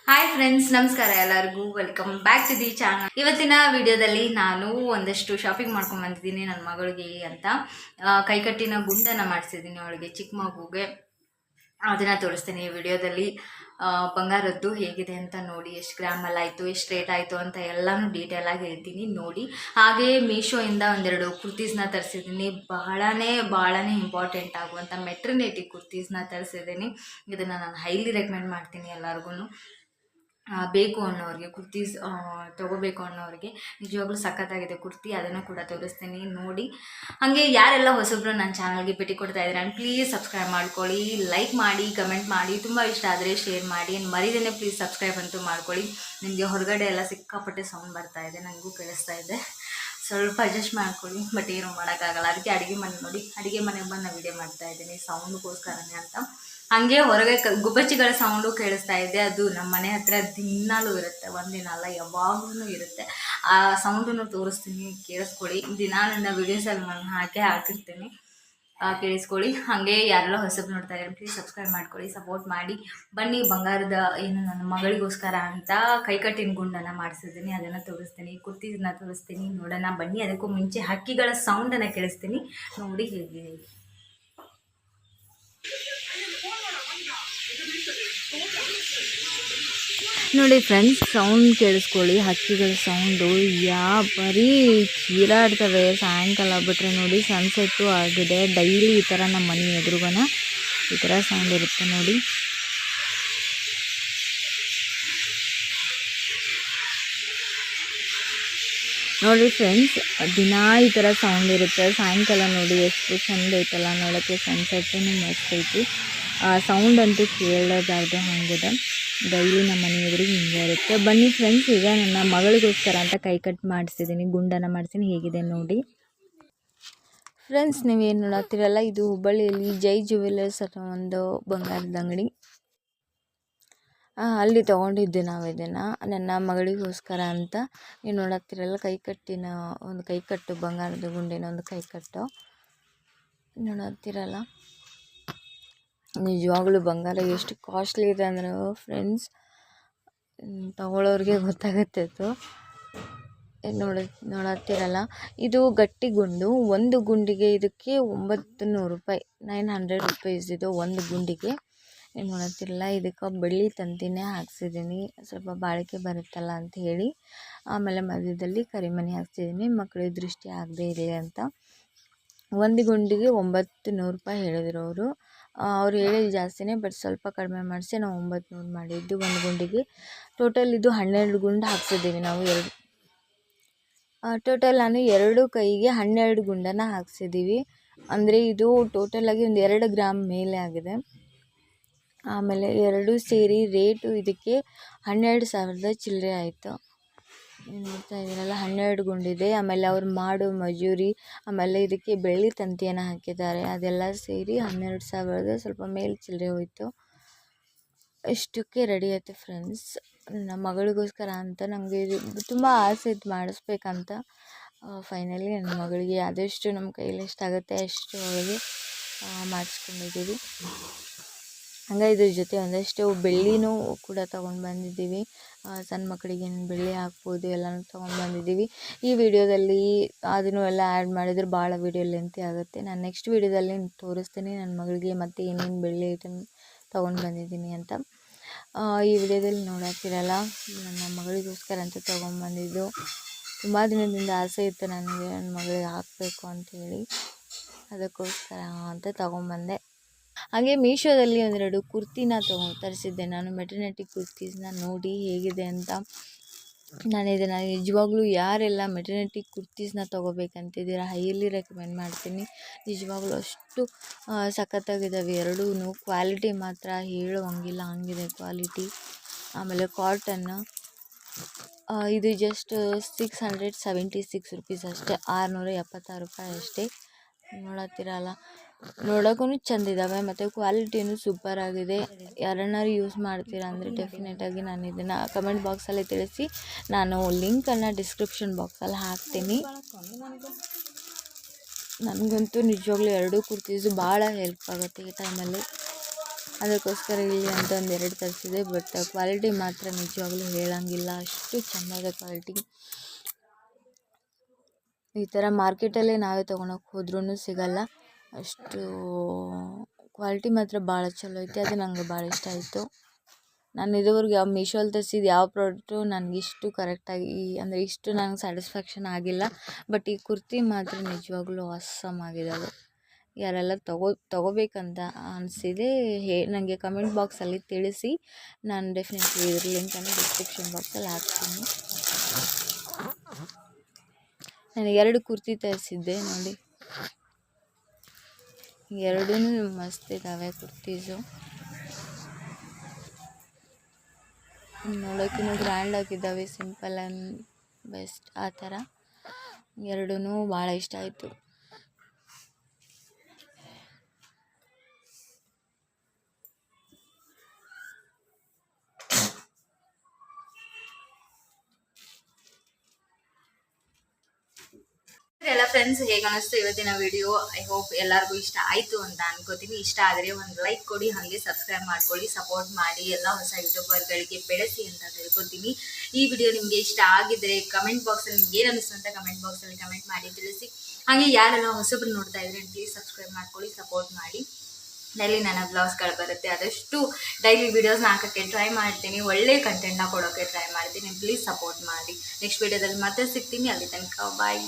Hi friends, ನಮಸ್ಕಾರ ಎಲ್ಲರಿಗೂ. Welcome back to the channel. ಇವತ್ತಿನ ವಿಡಿಯೋದಲ್ಲಿ ನಾನು ಒಂದಷ್ಟು ಶಾಪಿಂಗ್ ಮಾಡ್ಕೊಂಡು ಬಂದಿದ್ದೀನಿ ನನ್ನ ಮಗಳಿಗೆ ಅಂತ. ಕೈಕಟ್ಟಿನ ಗುಂಡನ್ನು ಮಾಡಿಸಿದ್ದೀನಿ ಅವಳಿಗೆ, ಚಿಕ್ಕ ಮಗುಗೆ. ಅದನ್ನು ತೋರಿಸ್ತೀನಿ ಈ ವಿಡಿಯೋದಲ್ಲಿ. ಬಂಗಾರದ್ದು ಹೇಗಿದೆ ಅಂತ ನೋಡಿ, ಎಷ್ಟು ಗ್ರಾಮಲ್ಲಿ ಆಯಿತು, ಎಷ್ಟು ರೇಟ್ ಆಯಿತು ಅಂತ ಎಲ್ಲನೂ ಡೀಟೇಲಾಗಿ ಹೇಳ್ತೀನಿ ನೋಡಿ. ಹಾಗೆ ಮೀಶೋಯಿಂದ ಒಂದೆರಡು ಕುರ್ತೀಸ್ನ ತರಿಸಿದ್ದೀನಿ. ಭಾಳನೇ ಇಂಪಾರ್ಟೆಂಟ್ ಆಗುವಂಥ ಮೆಟ್ರನಿಟಿ ಕುರ್ತೀಸ್ನ ತರಿಸಿದ್ದೀನಿ. ಇದನ್ನು ನಾನು ಹೈಲಿ ರೆಕಮೆಂಡ್ ಮಾಡ್ತೀನಿ ಎಲ್ಲರಿಗೂ. ಬೇಕು ಅನ್ನೋರಿಗೆ, ಕುರ್ತೀಸ್ ತೊಗೋಬೇಕು ಅನ್ನೋರಿಗೆ ನಿಜವಾಗ್ಲೂ ಸಖತ್ತಾಗಿದೆ ಕುರ್ತಿ. ಅದನ್ನು ಕೂಡ ತೋರಿಸ್ತೀನಿ ನೋಡಿ. ಹಾಗೆ ಯಾರೆಲ್ಲ ಹೊಸಬ್ರು ನನ್ನ ಚಾನಲ್ಗೆ ಭೇಟಿ ಕೊಡ್ತಾ ಇದ್ದಾರೆ ಪ್ಲೀಸ್ ಸಬ್ಸ್ಕ್ರೈಬ್ ಮಾಡ್ಕೊಳ್ಳಿ, ಲೈಕ್ ಮಾಡಿ, ಕಮೆಂಟ್ ಮಾಡಿ, ತುಂಬ ಇಷ್ಟ ಆದರೆ ಶೇರ್ ಮಾಡಿ. ಮರಿದೇನೆ ಪ್ಲೀಸ್ ಸಬ್ಸ್ಕ್ರೈಬ್ ಅಂತೂ ಮಾಡ್ಕೊಳ್ಳಿ. ನಿಮಗೆ ಹೊರಗಡೆ ಎಲ್ಲ ಸಿಕ್ಕಾಪಟ್ಟೆ ಸೌಂಡ್ ಬರ್ತಾ ಇದೆ, ನನಗೂ ಕೇಳಿಸ್ತಾ ಇದೆ. ಸ್ವಲ್ಪ ಅಡ್ಜಸ್ಟ್ ಮಾಡ್ಕೊಳ್ಳಿ, ಬಟ್ ಏನೂ ಮಾಡೋಕ್ಕಾಗಲ್ಲ. ಅದಕ್ಕೆ ಅಡುಗೆ ಮನೆಗೆ ಬಂದು ವೀಡಿಯೋ ಮಾಡ್ತಾ ಇದ್ದೀನಿ ಸೌಂಡ್ಗೋಸ್ಕರನೇ ಅಂತ. ಹಾಗೆ ಹೊರಗೆ ಗುಬ್ಬಚ್ಚಿಗಳ ಸೌಂಡು ಕೇಳಿಸ್ತಾ ಇದೆ. ಅದು ನಮ್ಮ ಮನೆ ಹತ್ರ ದಿನಾಲೂ ಇರುತ್ತೆ, ಒಂದಿನ ಅಲ್ಲ ಯಾವಾಗಲೂ ಇರುತ್ತೆ. ಆ ಸೌಂಡನ್ನು ತೋರಿಸ್ತೀನಿ, ಕೇಳಿಸ್ಕೊಳ್ಳಿ. ದಿನ ನನ್ನ ವೀಡಿಯೋಸಲ್ಲಿ ನಾನು ಹಾಕಿರ್ತೀನಿ, ಕೇಳಿಸ್ಕೊಳ್ಳಿ. ಹಾಗೆ ಯಾರೆಲ್ಲ ಹೊಸಬ್ರು ನೋಡ್ತಾ ಇದ್ದಾರೆ ಪ್ಲೀಸ್ ಸಬ್ಸ್ಕ್ರೈಬ್ ಮಾಡ್ಕೊಳ್ಳಿ, ಸಪೋರ್ಟ್ ಮಾಡಿ. ಬನ್ನಿ, ಬಂಗಾರದ ಏನು ನನ್ನ ಮಗಳಿಗೋಸ್ಕರ ಅಂತ ಕೈಕಟ್ಟಿನ ಗುಂಡನ್ನು ಮಾಡಿಸಿದ್ದೀನಿ, ಅದನ್ನು ತೋರಿಸ್ತೀನಿ. ಕುರ್ತೀಸನ್ನ ತೋರಿಸ್ತೀನಿ, ನೋಡೋಣ ಬನ್ನಿ. ಅದಕ್ಕೂ ಮುಂಚೆ ಹಕ್ಕಿಗಳ ಸೌಂಡನ್ನು ಕೇಳಿಸ್ತೀನಿ, ನೋಡಿ ಹೇಗೆ. ನೋಡಿ ಫ್ರೆಂಡ್ಸ್, ಸೌಂಡ್ ಕೇಳಿಸ್ಕೊಳ್ಳಿ, ಹಕ್ಕಿಗಳ ಸೌಂಡು. ಬರೀ ಚೀರಾಡ್ತವೆ ಸಾಯಂಕಾಲ ಬಿಟ್ಟರೆ. ನೋಡಿ, ಸನ್ಸೆಟ್ಟು ಆಗಿದೆ. ಡೈಲಿ ಈ ಥರ ನಮ್ಮ ಮನೆ ಎದುರುಗನ ಈ ಥರ ಸೌಂಡ್ ಇರುತ್ತೆ ನೋಡಿ. ನೋಡಿ ಫ್ರೆಂಡ್ಸ್, ದಿನ ಈ ಥರ ಸೌಂಡ್ ಇರುತ್ತೆ. ಸಾಯಂಕಾಲ ನೋಡಿ ಎಷ್ಟು ಚೆಂದ ಐತಲ್ಲ ನೋಡೋಕ್ಕೆ, ಸನ್ಸೆಟ್ಟು ಮಸ್ತ್ ಐತಿ. ಸೌಂಡ್ ಅಂತೂ ಕೇಳೋದಾರ್ದು ಹಂಗಿದೆ. ಡೈಲಿ ನಮ್ಮ ಮನೆ ಎದುರಿಗೆ ಹಿಂಗೆ ಇರುತ್ತೆ. ಬನ್ನಿ ಫ್ರೆಂಡ್ಸ್, ಈಗ ನನ್ನ ಮಗಳಿಗೋಸ್ಕರ ಅಂತ ಕೈ ಕಟ್ ಮಾಡಿಸಿದ್ದೀನಿ, ಗುಂಡನ್ನು ಮಾಡಿಸಿದ್ದೀನಿ. ಹೇಗಿದೆ ನೋಡಿ ಫ್ರೆಂಡ್ಸ್. ನೀವೇನು ನೋಡತ್ತೀರಲ್ಲ, ಇದು ಹುಬ್ಬಳ್ಳಿಯಲ್ಲಿ ಜೈ ಜುವೆಲ್ಲರ್ಸ್ ಅನ್ನೋ ಒಂದು ಬಂಗಾರದ ಅಂಗಡಿ. ಅಲ್ಲಿ ತೊಗೊಂಡಿದ್ದೆ ನಾವು ಇದನ್ನು ನನ್ನ ಮಗಳಿಗೋಸ್ಕರ ಅಂತ. ನೀವು ನೋಡತ್ತೀರಲ್ಲ, ಕೈಕಟ್ಟು ಬಂಗಾರದ ಗುಂಡಿನ ಒಂದು ಕೈಕಟ್ಟು ನೋಡತ್ತೀರಲ್ಲ. ನಿಜವಾಗ್ಲೂ ಬಂಗಾರ ಎಷ್ಟು ಕಾಸ್ಟ್ಲಿ ಇದೆ ಅಂದರೆ ಫ್ರೆಂಡ್ಸ್, ತಗೊಳ್ಳೋರಿಗೆ ಗೊತ್ತಾಗುತ್ತೆ. ನೋಡತ್ತೀರಲ್ಲ, ಇದು ಗಟ್ಟಿ ಗುಂಡು. ಒಂದು ಗುಂಡಿಗೆ ಇದಕ್ಕೆ 900 ರೂಪಾಯಿ, 900 ರುಪೀಸ್ ಇದು ಒಂದು ಗುಂಡಿಗೆ. ನೋಡತ್ತಿರಲ್ಲ, ಇದಕ್ಕೆ ಬೆಳ್ಳಿ ತಂತಿನೇ ಹಾಕ್ಸಿದ್ದೀನಿ, ಸ್ವಲ್ಪ ಬಾಳಿಕೆ ಬರುತ್ತಲ್ಲ ಅಂತ ಹೇಳಿ. ಆಮೇಲೆ ಮಧ್ಯದಲ್ಲಿ ಕರಿಮಣಿ ಹಾಕ್ಸಿದ್ದೀನಿ, ಮಕ್ಕಳಿಗೆ ದೃಷ್ಟಿ ಆಗದೆ ಇರಲಿ ಅಂತ. ಒಂದು ಗುಂಡಿಗೆ 900 ರೂಪಾಯಿ ಹೇಳಿದ್ರು ಅವರು. ಅವ್ರು ಹೇಳಿದ ಜಾಸ್ತಿನೇ, ಬಟ್ ಸ್ವಲ್ಪ ಕಡಿಮೆ ಮಾಡಿಸಿ ನಾವು 900 ಮಾಡಿದ್ದು ಒಂದು ಗುಂಡಿಗೆ. ಟೋಟಲ್ ಇದು 12 ಗುಂಡು ಹಾಕ್ಸಿದ್ದೀವಿ ನಾವು. ಟೋಟಲ್ ನಾನು 2 ಕೈಗೆ 12 ಗುಂಡನ್ನು ಹಾಕ್ಸಿದ್ದೀವಿ. ಅಂದರೆ ಇದು ಟೋಟಲಾಗಿ ಒಂದು 2 ಗ್ರಾಮ್ ಮೇಲೆ ಆಗಿದೆ. ಆಮೇಲೆ 2 ಸೇರಿ ರೇಟು ಇದಕ್ಕೆ 12,000 ಚಿಲ್ಲರೆ ಆಯಿತು. ನೋಡ್ತಾ ಇದ್ದೀರಲ್ಲ, 12 ಗುಂಡಿದೆ. ಆಮೇಲೆ ಅವ್ರು ಮಾಡೋ ಮಜೂರಿ, ಆಮೇಲೆ ಇದಕ್ಕೆ ಬೆಳ್ಳಿ ತಂತಿಯನ್ನು ಹಾಕಿದ್ದಾರೆ, ಅದೆಲ್ಲ ಸೇರಿ 12,000 ಸ್ವಲ್ಪ ಮೇಲೆ ಚಿಲ್ಲರೆ ಹೋಯಿತು. ಇಷ್ಟಕ್ಕೆ ರೆಡಿ ಆಯಿತು ಫ್ರೆಂಡ್ಸ್. ನನ್ನ ಮಗಳಿಗೋಸ್ಕರ ಅಂತ ನಮಗೆ ಇದು ತುಂಬ ಆಸೆ ಇತ್ತು ಮಾಡಿಸ್ಬೇಕಂತ. ಫೈನಲಿ ನನ್ನ ಮಗಳಿಗೆ ಆದಷ್ಟು ನಮ್ಮ ಕೈಯಲ್ಲಿ ಎಷ್ಟಾಗುತ್ತೆ ಅಷ್ಟು ಅವಳಿಗೆ ಮಾಡಿಸ್ಕೊಂಡಿದ್ದೀವಿ. ಹಂಗೆ ಇದ್ರ ಜೊತೆ ಒಂದಷ್ಟು ಬೆಳ್ಳಿನೂ ಕೂಡ ತೊಗೊಂಡು ಬಂದಿದ್ದೀವಿ. ಸಣ್ಣ ಮಕ್ಕಳಿಗೆ ಬೆಳ್ಳಿ ಹಾಕ್ಬೋದು ಎಲ್ಲನೂ ತೊಗೊಂಡು ಬಂದಿದ್ದೀವಿ. ಈ ವಿಡಿಯೋದಲ್ಲಿ ಅದನ್ನು ಎಲ್ಲ ಆ್ಯಡ್ ಮಾಡಿದರೆ ಭಾಳ ವಿಡಿಯೋ ಲೆಂತಿ ಆಗುತ್ತೆ. ನಾನು ನೆಕ್ಸ್ಟ್ ವಿಡಿಯೋದಲ್ಲಿ ತೋರಿಸ್ತೀನಿ ನನ್ನ ಮಗಳಿಗೆ ಮತ್ತು ಏನೇನು ಬೆಳ್ಳಿ ಐಟಮ್ ತೊಗೊಂಡು ಬಂದಿದ್ದೀನಿ ಅಂತ. ಈ ವಿಡಿಯೋದಲ್ಲಿ ನೋಡಾಕ್ತಿರಲ್ಲ, ನನ್ನ ಮಗಳಿಗೋಸ್ಕರ ಅಂತ ತೊಗೊಂಡ್ಬಂದಿದ್ದು. ತುಂಬ ದಿನದಿಂದ ಆಸೆ ಇತ್ತು ನನಗೆ ನನ್ನ ಮಗಳಿಗೆ ಹಾಕಬೇಕು ಅಂಥೇಳಿ, ಅದಕ್ಕೋಸ್ಕರ ಅಂತ ತೊಗೊಂಬಂದೆ. ಹಾಗೆ ಮೀಶೋದಲ್ಲಿ ಒಂದೆರಡು ಕುರ್ತಿನ ತರಿಸಿದ್ದೆ ನಾನು, ಮೆಟರ್ನಿಟಿ ಕುರ್ತೀಸ್ನ. ನೋಡಿ ಹೇಗಿದೆ ಅಂತ. ನಾನು ಇದನ್ನು ನಿಜವಾಗ್ಲೂ ಯಾರೆಲ್ಲ ಮೆಟರ್ನಿಟಿ ಕುರ್ತೀಸ್ನ ತೊಗೋಬೇಕಂತಿದ್ದೀರ ಹೈಲಿ ರೆಕಮೆಂಡ್ ಮಾಡ್ತೀನಿ. ನಿಜವಾಗ್ಲೂ ಅಷ್ಟು ಸಖತ್ತಾಗಿದ್ದಾವೆ ಎರಡೂ. ಕ್ವಾಲಿಟಿ ಮಾತ್ರ ಹೇಳುವಂಗಿಲ್ಲ, ಹಂಗಿದೆ ಕ್ವಾಲಿಟಿ. ಆಮೇಲೆ ಕಾಟನ್ನು ಇದು ಜಸ್ಟ್ 676 ರುಪೀಸ್ ಅಷ್ಟೇ, 676 ರೂಪಾಯಿ ಅಷ್ಟೇ. ನೋಡತ್ತೀರಲ್ಲ, ನೋಡೋಕ್ಕೂ ಚೆಂದಿದ್ದಾವೆ ಮತ್ತು ಕ್ವಾಲಿಟಿನೂ ಸೂಪರ್ ಆಗಿದೆ. ಯಾರನ್ನಾರು ಯೂಸ್ ಮಾಡ್ತೀರಾ ಅಂದರೆ ಡೆಫಿನೆಟಾಗಿ ನಾನು ಇದನ್ನು ಕಮೆಂಟ್ ಬಾಕ್ಸಲ್ಲಿ ತಿಳಿಸಿ. ನಾನು ಲಿಂಕನ್ನು ಡಿಸ್ಕ್ರಿಪ್ಷನ್ ಬಾಕ್ಸಲ್ಲಿ ಹಾಕ್ತೀನಿ. ನನಗಂತೂ ನಿಜವಾಗ್ಲೂ ಎರಡೂ ಕುರ್ತೀಸು ಭಾಳ ಹೆಲ್ಪ್ ಆಗುತ್ತೆ ಈ ಟೈಮಲ್ಲಿ. ಅದಕ್ಕೋಸ್ಕರ ಇಲ್ಲಿ ಅಂತ ಒಂದೆರಡು ತರಿಸಿದೆ. ಬಟ್ ಕ್ವಾಲಿಟಿ ಮಾತ್ರ ನಿಜವಾಗ್ಲೂ ಹೇಳೋಂಗಿಲ್ಲ, ಅಷ್ಟು ಚೆಂದ ಕ್ವಾಲಿಟಿ. ಈ ಥರ ಮಾರ್ಕೆಟಲ್ಲೇ ನಾವೇ ತೊಗೊಳಕ್ಕೆ ಹೋದ್ರೂ ಸಿಗಲ್ಲ, ಅಷ್ಟು ಕ್ವಾಲಿಟಿ ಮಾತ್ರ ಭಾಳ ಚಲೋ ಐತೆ. ಅದು ನನಗೆ ಭಾಳ ಇಷ್ಟ ಆಯಿತು. ನಾನು ಇದುವರೆಗೆ ಯಾವ ಮೀಶೋಲ್ಲಿ ತರಿಸಿದ್ದು ಯಾವ ಪ್ರಾಡಕ್ಟು ನನಗಿಷ್ಟು ಕರೆಕ್ಟಾಗಿ ಅಂದರೆ ಇಷ್ಟು ನನಗೆ ಸ್ಯಾಟಿಸ್ಫ್ಯಾಕ್ಷನ್ ಆಗಿಲ್ಲ. ಬಟ್ ಈ ಕುರ್ತಿ ಮಾತ್ರ ನಿಜವಾಗ್ಲೂ ಆಸಮ್ ಆಗಿದ್ದಾವೆ. ಯಾರೆಲ್ಲ ತೊಗೋಬೇಕಂತ ಅನಿಸಿದೆ ನನಗೆ ಕಮೆಂಟ್ ಬಾಕ್ಸಲ್ಲಿ ತಿಳಿಸಿ. ನಾನು ಡೆಫಿನೆಟ್ಲಿ ಇದ್ರ ಲಿಂಕನ್ನು ಡಿಸ್ಕ್ರಿಪ್ಷನ್ ಬಾಕ್ಸಲ್ಲಿ ಹಾಕ್ತೀನಿ. ನಾನು 2 ಕುರ್ತಿ ತರಿಸಿದ್ದೆ ನೋಡಿ, ಎರಡೂ ಮಸ್ತ್ ಇದ್ದಾವೆ ಕುರ್ತೀಸು. ನೋಡೋಕ್ಕೂ ಗ್ರ್ಯಾಂಡ್ ಆಗಿದ್ದಾವೆ, ಸಿಂಪಲ್ ಆ್ಯಂಡ್ ಬೆಸ್ಟ್ ಆ ಥರ. ಎರಡೂ ಭಾಳ ಇಷ್ಟ ಆಯಿತು. ಎಲ್ಲ ಫ್ರೆಂಡ್ಸ್, ಹೇಗೆ ಅನಿಸ್ತು ಇವತ್ತಿನ ವಿಡಿಯೋ? ಐ ಹೋಪ್ ಎಲ್ಲರಿಗೂ ಇಷ್ಟ ಆಯಿತು ಅಂತ ಅನ್ಕೋತೀನಿ. ಇಷ್ಟ ಆದರೆ ಒಂದು ಲೈಕ್ ಕೊಡಿ, ಹಾಗೆ ಸಬ್ಸ್ಕ್ರೈಬ್ ಮಾಡ್ಕೊಳ್ಳಿ, ಸಪೋರ್ಟ್ ಮಾಡಿ, ಎಲ್ಲ ಹೊಸ ಯೂಟ್ಯೂಬರ್ಗಳಿಗೆ ಬೆಳೆಸಿ ಅಂತ ತಿಳ್ಕೊತೀನಿ. ಈ ವಿಡಿಯೋ ನಿಮಗೆ ಇಷ್ಟ ಆಗಿದ್ರೆ ಕಮೆಂಟ್ ಬಾಕ್ಸಲ್ಲಿ ನಿಮ್ಗೆ ಏನು ಅನಿಸ್ತು ಅಂತ ಕಮೆಂಟ್ ಬಾಕ್ಸಲ್ಲಿ ಕಮೆಂಟ್ ಮಾಡಿ ತಿಳಿಸಿ. ಹಾಗೆ ಯಾರೆಲ್ಲ ಹೊಸಬ್ರು ನೋಡ್ತಾ ಇದ್ರೆ ಪ್ಲೀಸ್ ಸಬ್ಸ್ಕ್ರೈಬ್ ಮಾಡ್ಕೊಳ್ಳಿ, ಸಪೋರ್ಟ್ ಮಾಡಿ. ಡೈಲಿ ನನ್ನ ಬ್ಲಾಗ್ಸ್ಗಳು ಬರುತ್ತೆ, ಆದಷ್ಟು ಡೈಲಿ ವೀಡಿಯೋಸ್ನ ಹಾಕೋಕ್ಕೆ ಟ್ರೈ ಮಾಡ್ತೀನಿ, ಒಳ್ಳೆ ಕಂಟೆಂಟ್ನ ಕೊಡೋಕ್ಕೆ ಟ್ರೈ ಮಾಡ್ತೀನಿ. ಪ್ಲೀಸ್ ಸಪೋರ್ಟ್ ಮಾಡಿ. ನೆಕ್ಸ್ಟ್ ವೀಡಿಯೋದಲ್ಲಿ ಮತ್ತೆ ಸಿಗ್ತೀನಿ. ಅಲ್ಲಿ ತನಕ ಬಾಯ್.